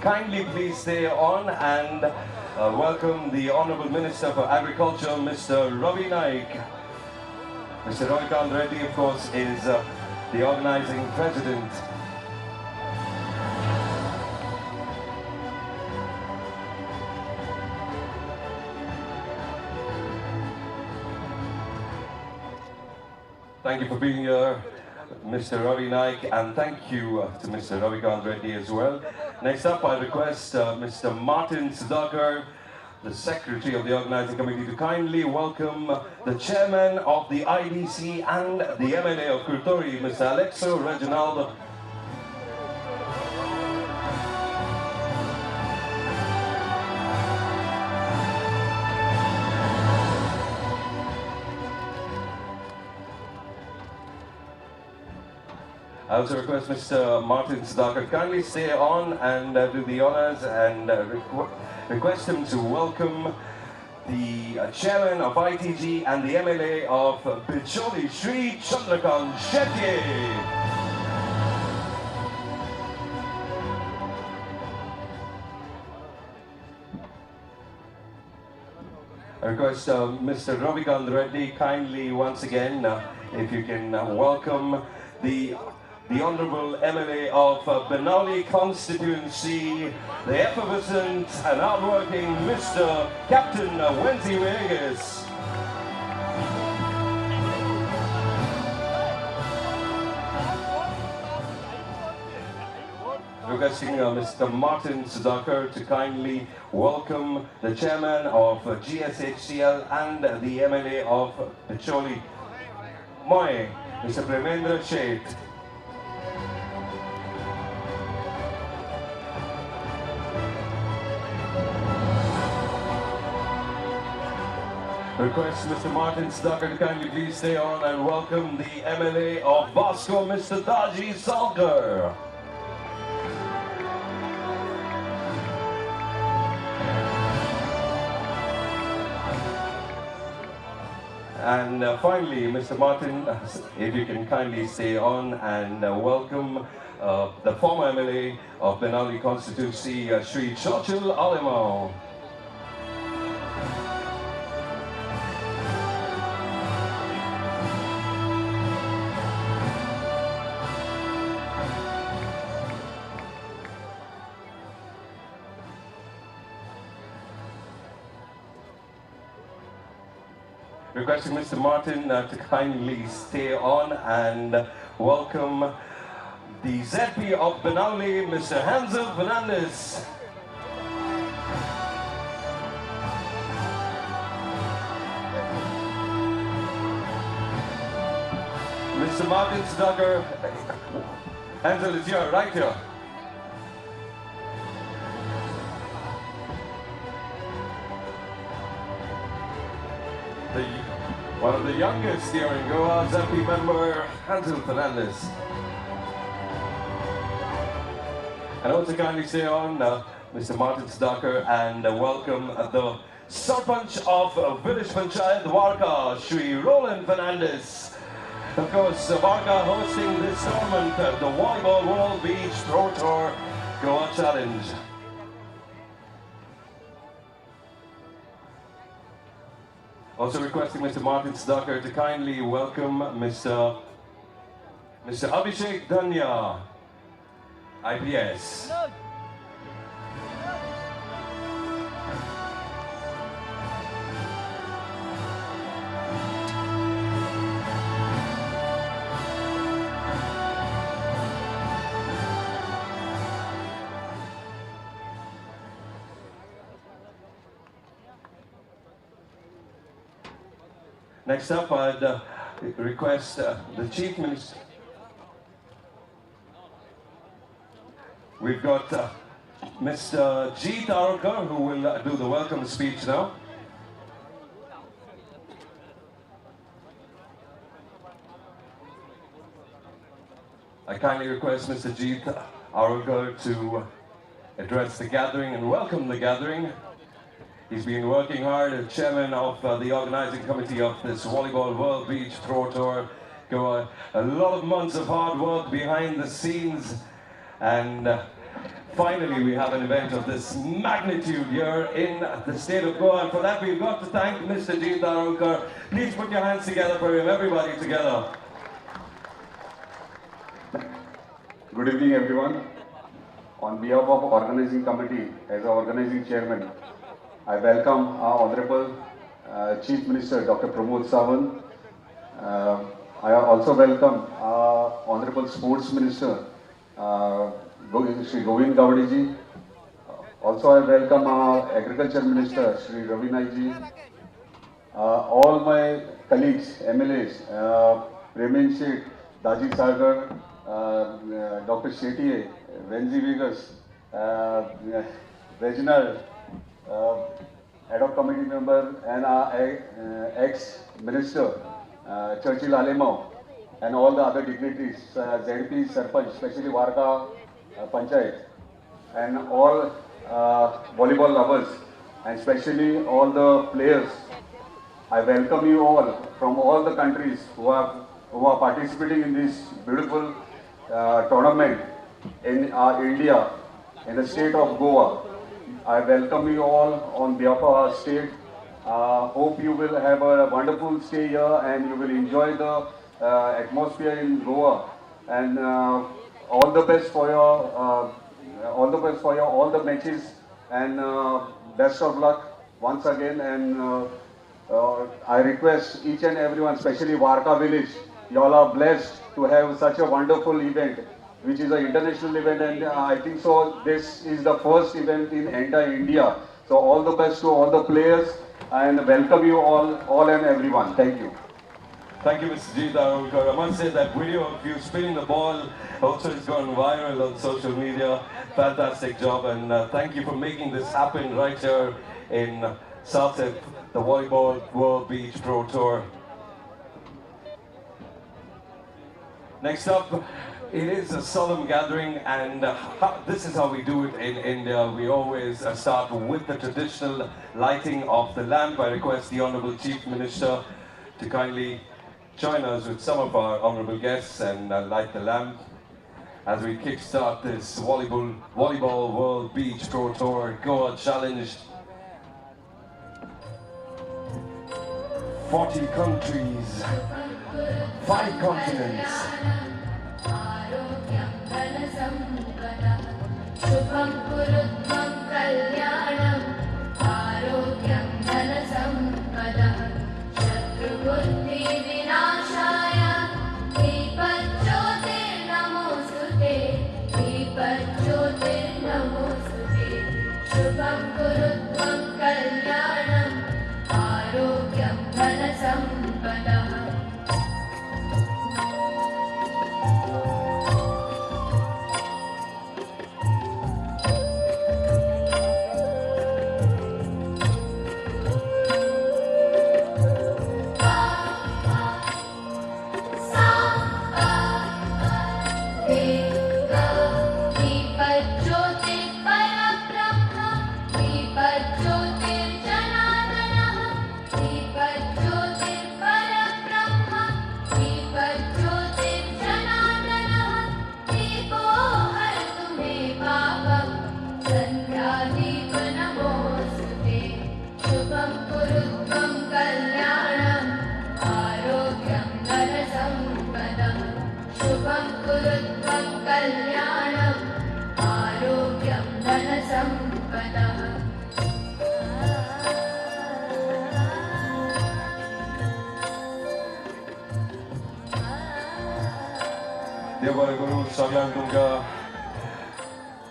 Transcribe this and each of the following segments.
kindly please stay on and welcome the Honorable Minister for Agriculture, Mr. Ravi Naik. Mr. Ravikant Reddy, of course, is the organizing president. Thank you for being here, Mr. Ravi Naik, and thank you to Mr. Ravikant Reddy as well. Next up, I request Mr. Martin Sudhakar, the Secretary of the Organizing Committee, to kindly welcome the Chairman of the IDC and the MLA of Kurtori, Mr. Alexo Reginaldo. I also request Mr. Martin Sudhakar to kindly stay on and do the honors and request him to welcome the Chairman of ITG and the MLA of Bicholi, Sri Chandrakant Shetty. I request Mr. Ravikant Reddy kindly once again, if you can welcome the Honorable MLA of Benauli constituency, the effervescent and hardworking Mr. Captain Wendy Vegas. Requesting Mr. Martin Sudhakar to kindly welcome the Chairman of GSHCL and the MLA of Bicholi, Moy, Mr. Premendra Sheth. Request Mr. Martin Sudhakar to kindly please stay on and welcome the MLA of Vasco, Mr. Daji Salkar. And finally, Mr. Martin, if you can kindly stay on and welcome the former MLA of Benauli constituency, Sri Churchill Alemao. Requesting Mr. Martin to kindly stay on and welcome the ZP of Benauli, Mr. Hansel Fernandez. Mr. Martin Sudhakar, Hansel is here, right here. One of the youngest here in Goa, ZP member Hansel Fernandez. And also kindly stay on, Mr. Martin Sudhakar, and welcome the Sarpanch of Village Panchayat Dwarka, Sri Roland Fernandez. Of course, Dwarka hosting this tournament, the Volleyball World Beach Throw Tour Goa Challenge. Also requesting Mr. Martin Sudhakar to kindly welcome Mr. Abhishek Danya, IPS. Next up, I'd request the Chief Minister. We've got Mr. G. Tarokar, who will do the welcome speech now. I kindly request Mr. G. Tarokar to address the gathering and welcome the gathering. He's been working hard as chairman of the organizing committee of this Volleyball World Beach Throw Tour. A lot of months of hard work behind the scenes, and finally we have an event of this magnitude here in the state of Goa. And for that we've got to thank Mr. G. Darolkar. Please put your hands together for him, everybody together. Good evening, everyone. On behalf of organizing committee, as our organizing chairman, I welcome our Honorable Chief Minister Dr. Pramod Sawant. I also welcome our Honorable Sports Minister Shri Govind Gowdiji. Also, I welcome our Agriculture Minister Shri Ravi Naik ji. All my colleagues, MLAs, Premin Sheikh, Daji Sagar, Dr. Shetty, Venzi Vegas, Reginald, Head of Committee Member, and our ex-Minister, Churchill Alemao, and all the other dignitaries, ZP, Sarpanch, especially Varka Panchayat, and all volleyball lovers, and especially all the players. I welcome you all from all the countries who are participating in this beautiful tournament in India, in the state of Goa. I welcome you all on behalf of our state. Hope you will have a wonderful stay here and you will enjoy the atmosphere in Goa. And all the best for your all the matches, and best of luck once again. And I request each and everyone, especially Varka village, you all are blessed to have such a wonderful event, which is an international event, and I think so this is the first event in entire India. So all the best to all the players, and welcome you all and everyone. Thank you. Thank you, Mr. G. Darolkar. I must say that video of you spinning the ball also has gone viral on social media. Fantastic job, and thank you for making this happen right here in Southend, the Volleyball World Beach Pro Tour. Next up, it is a solemn gathering, and this is how we do it in India. We always start with the traditional lighting of the lamp. I request the Honorable Chief Minister to kindly join us with some of our honorable guests and light the lamp as we kickstart this Volleyball World Beach Pro Tour Goa Challenge. 40 countries, 5 continents.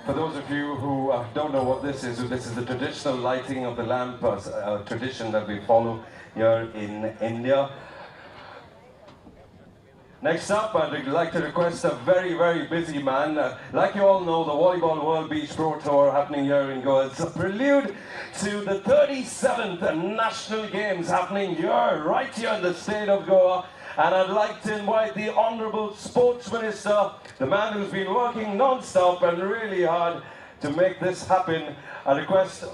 For those of you who don't know what this is the traditional lighting of the lamp, a tradition that we follow here in India. Next up, I'd like to request a very, very busy man. Like you all know, the Volleyball World Beach Pro Tour happening here in Goa. It's a prelude to the 37th National Games happening here, right here in the state of Goa. And I'd like to invite the Honourable Sports Minister, the man who's been working non-stop and really hard to make this happen. I request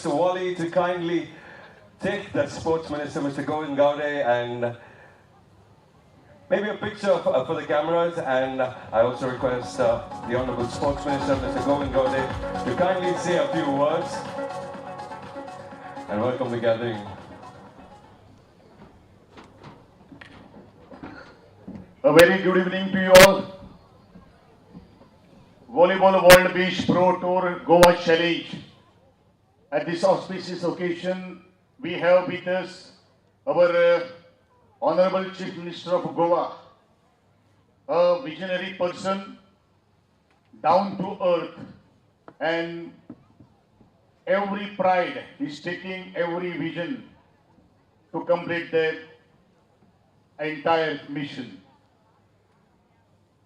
Wally to kindly take the Sports Minister, Mr. Govind Gowde, and Maybe a picture for the cameras, and I also request the Honorable Sports Minister, Mr. Govind Gowde, to kindly say a few words and welcome the gathering. A very good evening to you all. Volleyball World Beach Pro Tour Goa Challenge. At this auspicious occasion, we have with us our Honorable Chief Minister of Goa, a visionary person, down to earth, and every pride is taking every vision to complete the entire mission.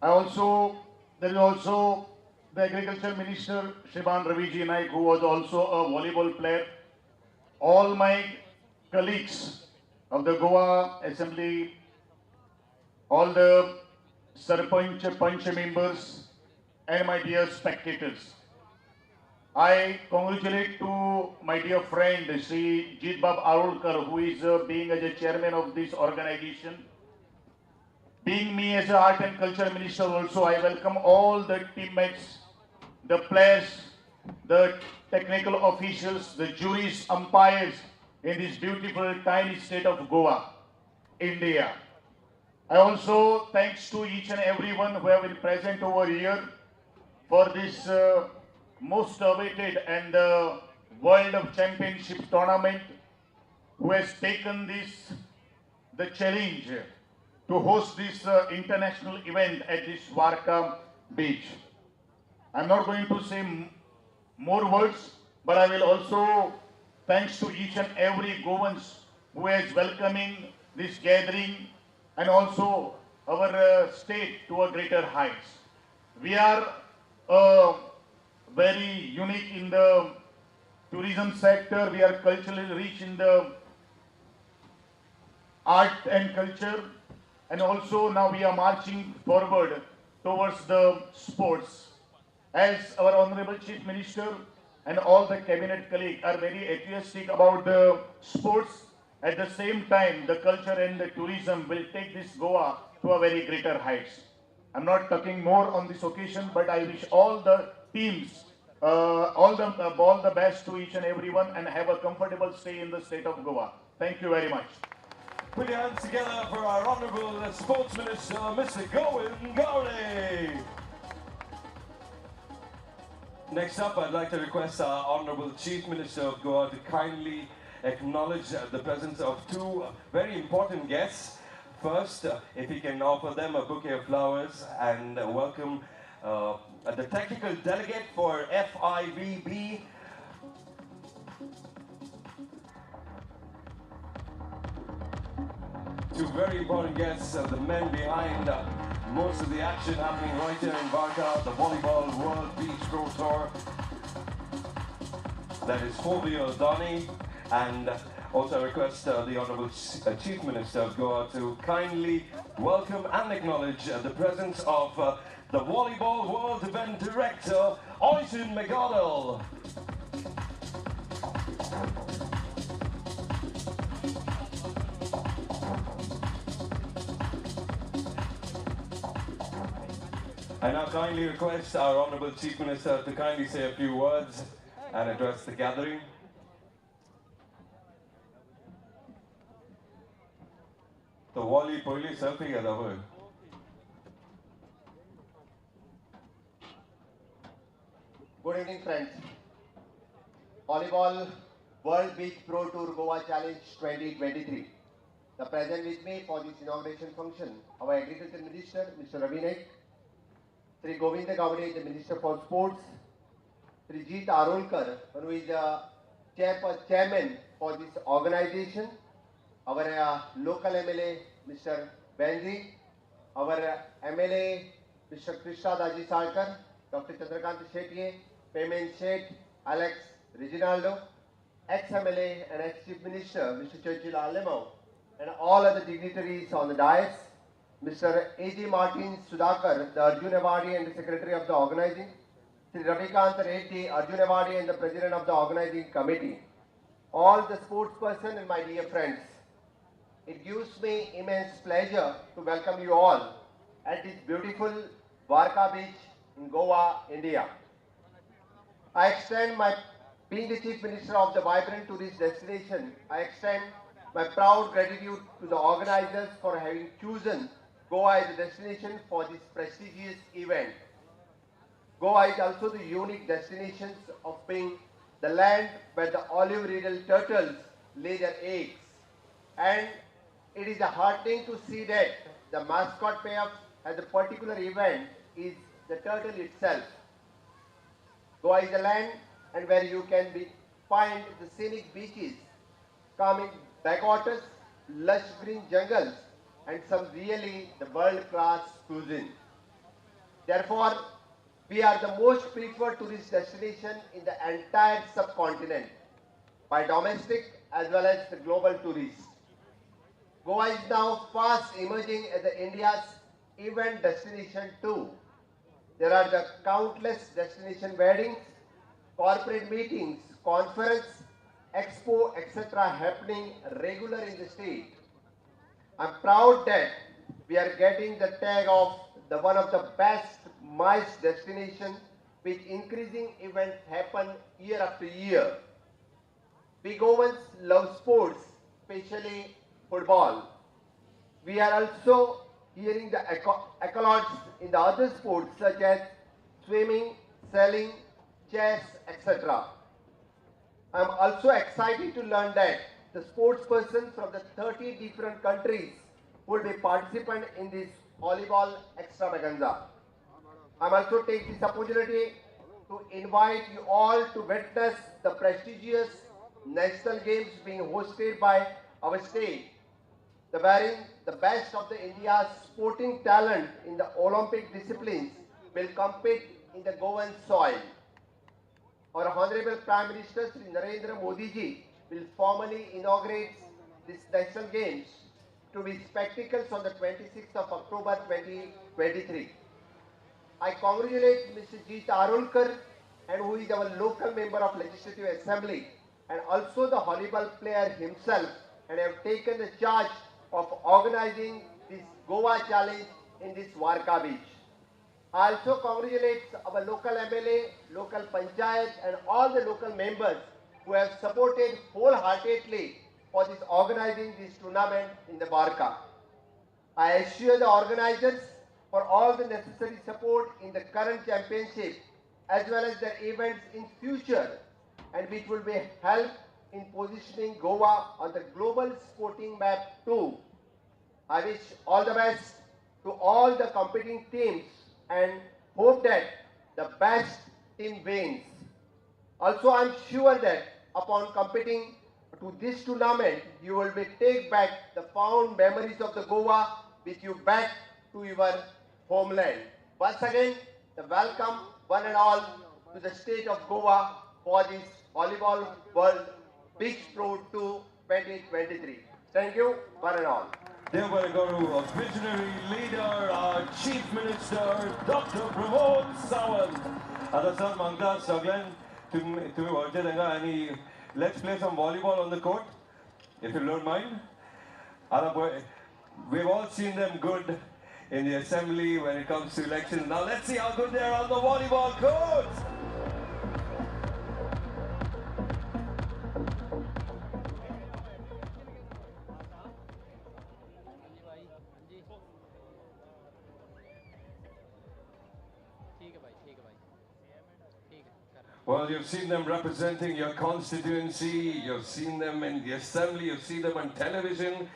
There is also the Agriculture Minister, Shriman Raviji Naik, who was also a volleyball player. All my colleagues of the Goa Assembly, all the Sarpanch, Panch members, and my dear spectators. I congratulate to my dear friend, Sri Jitbab Arulkar, who is being as a chairman of this organization. Being me as an art and culture minister also, I welcome all the teammates, the players, the technical officials, the juries, umpires in this beautiful tiny state of Goa, India. I also thanks to each and everyone who have been present over here for this most awaited and World Championship tournament, who has taken the challenge to host this international event at this Varka beach. I'm not going to say more words, but I will also thanks to each and every Goans who is welcoming this gathering and also our state to a greater heights. We are very unique in the tourism sector. We are culturally rich in the art and culture, and also now we are marching forward towards the sports. As our Honorable Chief Minister and all the cabinet colleagues are very enthusiastic about the sports, at the same time the culture and the tourism will take this Goa to a very greater heights. I'm not talking more on this occasion, but I wish all the teams all the best to each and everyone, and have a comfortable stay in the state of Goa. Thank you very much. Put your hands together for our Honorable Sports Minister, Mr. Govind Gowde. Next up, I'd like to request our Honorable Chief Minister of Goa to kindly acknowledge the presence of two very important guests. First, if he can offer them a bouquet of flowers and welcome the technical delegate for FIVB, two very important guests, the men behind most of the action happening right here in Varka, the Volleyball World Beach Pro Tour. That is Fulvio Donny, and also I request the Honorable Chief Minister of Goa to kindly welcome and acknowledge the presence of the Volleyball World Event Director, Oisin McGonigal. I now kindly request our Honorable Chief Minister to kindly say a few words and address the gathering. The volley police selfie gada. Good evening, friends. Volleyball World Beach Pro Tour Goa Challenge 2023. The present with me for this inauguration function, our Agriculture Minister, Mr. Ravi Naik, Sri Govind Gowde, the Minister for Sports, Sri Jit Arulkar, who is the chairman for this organization, our local MLA, Mr. Benji, our MLA, Mr. Krishna Daji Sarkar, Dr. Chandrakant Shetye, Payment Shet, Alex Reginaldo, ex-MLA and ex-Chief Minister, Mr. Churchill Alemao, and all other dignitaries on the dais, Mr. A.J. Martin Sudhakar, the Arjun Awardee and the Secretary of the Organizing, Sri Ravikant Reddy, Arjun Awardee and the President of the Organizing Committee, all the sports person and my dear friends. it gives me immense pleasure to welcome you all at this beautiful Varka beach in Goa, India. Being the Chief Minister of the vibrant tourist destination, I extend my proud gratitude to the organizers for having chosen Goa as a destination for this prestigious event. Goa is also the unique destination of being the land where the olive-riddled turtles lay their eggs. And it is heartening to see that the mascot payoff as a particular event is the turtle itself. Goa is a land and where you can find the scenic beaches, calming backwaters, lush green jungles, and some really the world-class cuisine. Therefore, we are the most preferred tourist destination in the entire subcontinent by domestic as well as the global tourists. Goa is now fast emerging as India's event destination too. There are the countless destination weddings, corporate meetings, conference, expo, etc. happening regular in the state. I'm proud that we are getting the tag of the one of the best MICE destination with increasing events happen year after year. We Goans love sports, especially football. We are also hearing the accolades in the other sports such as swimming, sailing, chess, etc. I am also excited to learn that the sports persons from the 30 different countries will be participant in this volleyball extravaganza. I am also taking this opportunity to invite you all to witness the prestigious national games being hosted by our state, wherein the best of the India's sporting talent in the Olympic disciplines will compete in the Goan soil. Our Honorable Prime Minister Sri Narendra Modi ji will formally inaugurate these national games to be spectacles on the 26th of October 2023. I congratulate Mr. G. Tarulkar, and who is our local member of Legislative Assembly, and also the volleyball player himself, and have taken the charge of organizing this Goa challenge in this Varka beach. I also congratulate our local MLA, local panchayat, and all the local members who have supported wholeheartedly for this organizing this tournament in the Varka. I assure the organizers for all the necessary support in the current championship as well as their events in future, and which will be help in positioning Goa on the global sporting map too. I wish all the best to all the competing teams and hope that the best team wins. Also, I'm sure that upon competing to this tournament, you will be take back the fond memories of the Goa with you back to your homeland. Once again, the welcome one and all to the state of Goa for this Volleyball World Beach Pro 2 2023. Thank you, one and all. They were to go to a visionary leader, our Chief Minister, Dr. Pramod Sawant. Adasar Mangda Saglan, to me, let's play some volleyball on the court, if you don't mind. We've all seen them good in the assembly when it comes to elections. Now let's see how good they are on the volleyball court. Well, you've seen them representing your constituency, you've seen them in the assembly, you've seen them on television.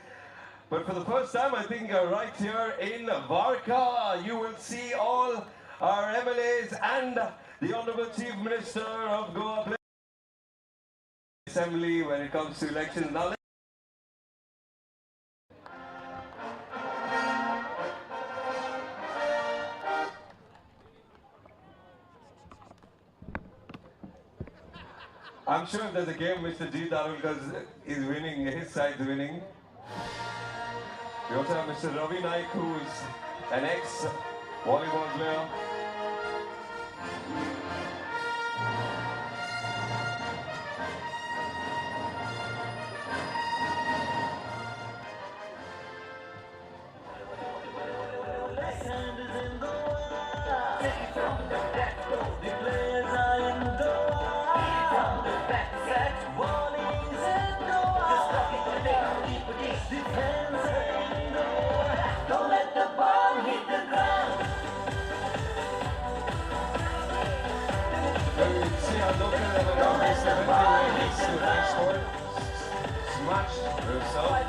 But for the first time, I think right here in Varka, you will see all our MLAs and the Honorable Chief Minister of Goa play assembly when it comes to elections. Now, I'm sure if there's a game, Mr. G. Darulkar is winning, his side's winning. We also have Mr. Ravi Naik, who is an ex-volleyball player. point. Smashed herself.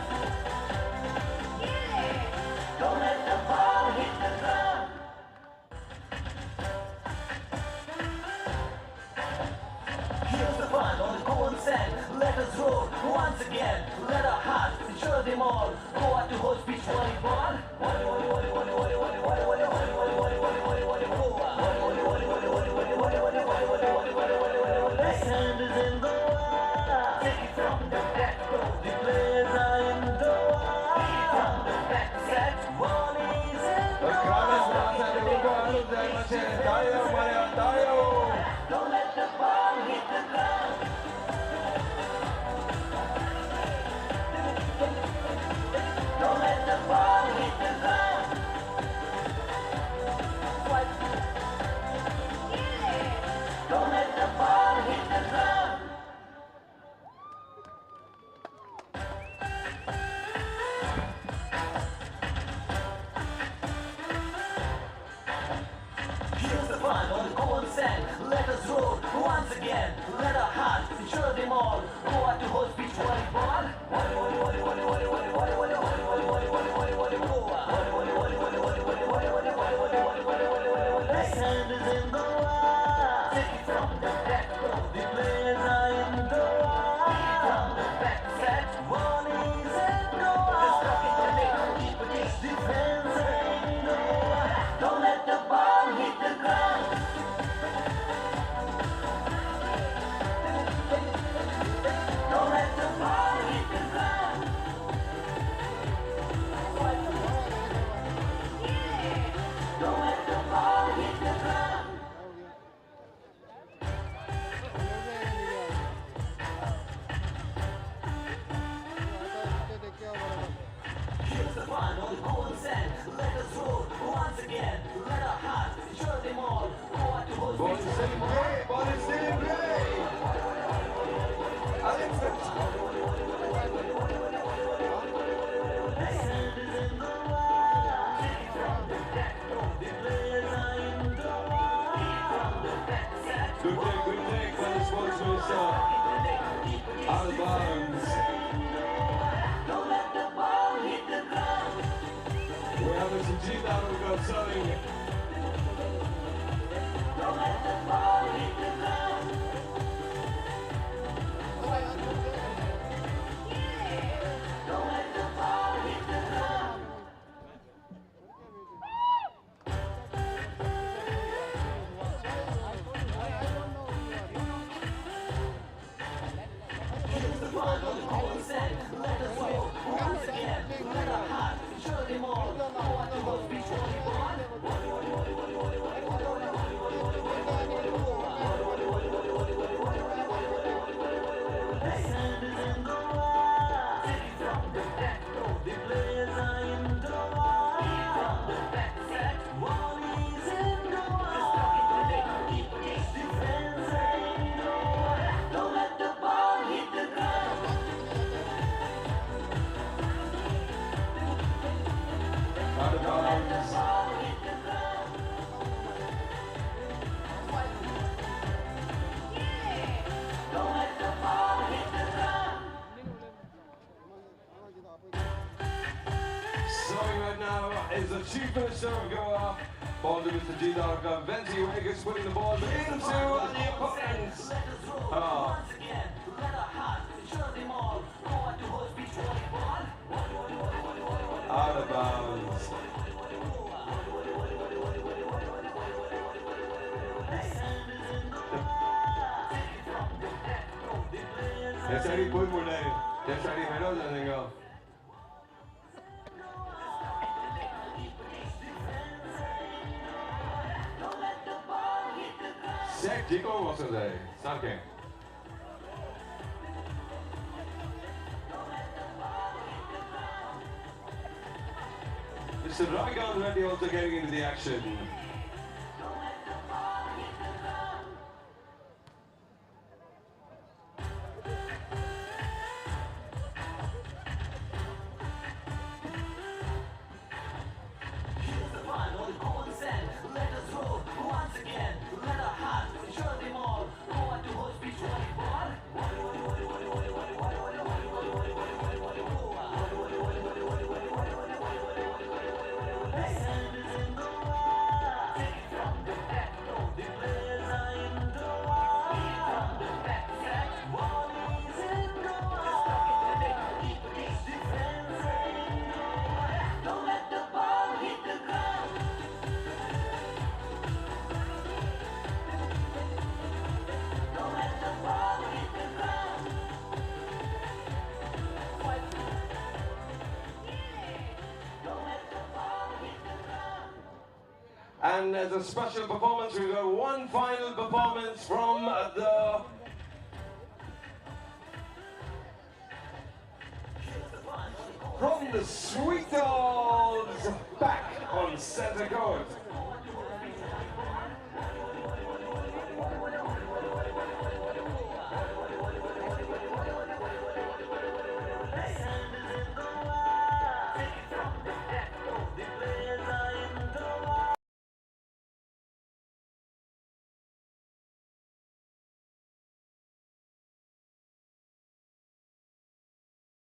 Don't let the ball hit the ground. Here's the fun on the cold sand. Let us roll once again. Let our hearts ensure them all. Go out to host beach volleyball. The sand is in the water. Take it from the back row. The players are in the water. Take it from the back set. Volleys in The the crowd is water. dancing. Don't let the ball hit the ground. Don't let the ball hit the ground. Don't let the ball hit the ground. Here's the fun on the cold sand. Let us roll once again. Let our hearts ensure them all. Go out to host beach volleyball. The sand is in the water. Take it from the back row. The players are in the water. Take it from the back set. Volleys in the water. The stuck in the net. Keep it each defense in the water. Don't let the ball hit the ground. Don't let the ball hit the ground. Don't let the ball hit the ground. Here's the fun on the cold sand. Let us roll once again. Let our hearts ensure them all. Go out to host Ball beach is still in play. Ball is still in play. Alex, The sand is in the water. Take it from the back row. The players are in the water. Take it from the back set. good take by the sportsman. Out of bounds. Don't let the ball hit the ground. We have Mr. Jita who got serving. Don't let the ball hit the ground. Don't let the ball hit the ground. Here's the fun on the cold sand. Let us roll once again. Let our hearts ensure them all. Go out to host beach volleyball. The sand is in the water. Take it from the back row. The players are in the water. Take it from the back set. Volleys in the water. The stuck in the net. Keep each defense in the water. Don't let the ball hit the ground. Out of Don't let the bounds. ball hit the ground. Don't let the ball hit the ground. Serving right now is the chief minister of Goa. Ball to Mr. Jita. Venti Vegas putting the ball into the opponents. Let us roll Ah. once again. Let our hearts ensure them all. Go out to host beach volleyball. Out of bounds. The sand is in the water. Take it from the back row. The players are That's how you put one day. That's how you handle that go. Don't let the ball hit the ground. Set, Jiko was today. Sunken. Mr. Ravikant Reddy also getting into the action. Here's the fun on the cold sand. Let us roll once again. Let our hearts ensure them all. Go out to host beach volleyball. And as a special performance, we've got one final performance from the Sweet Dolls back on center court.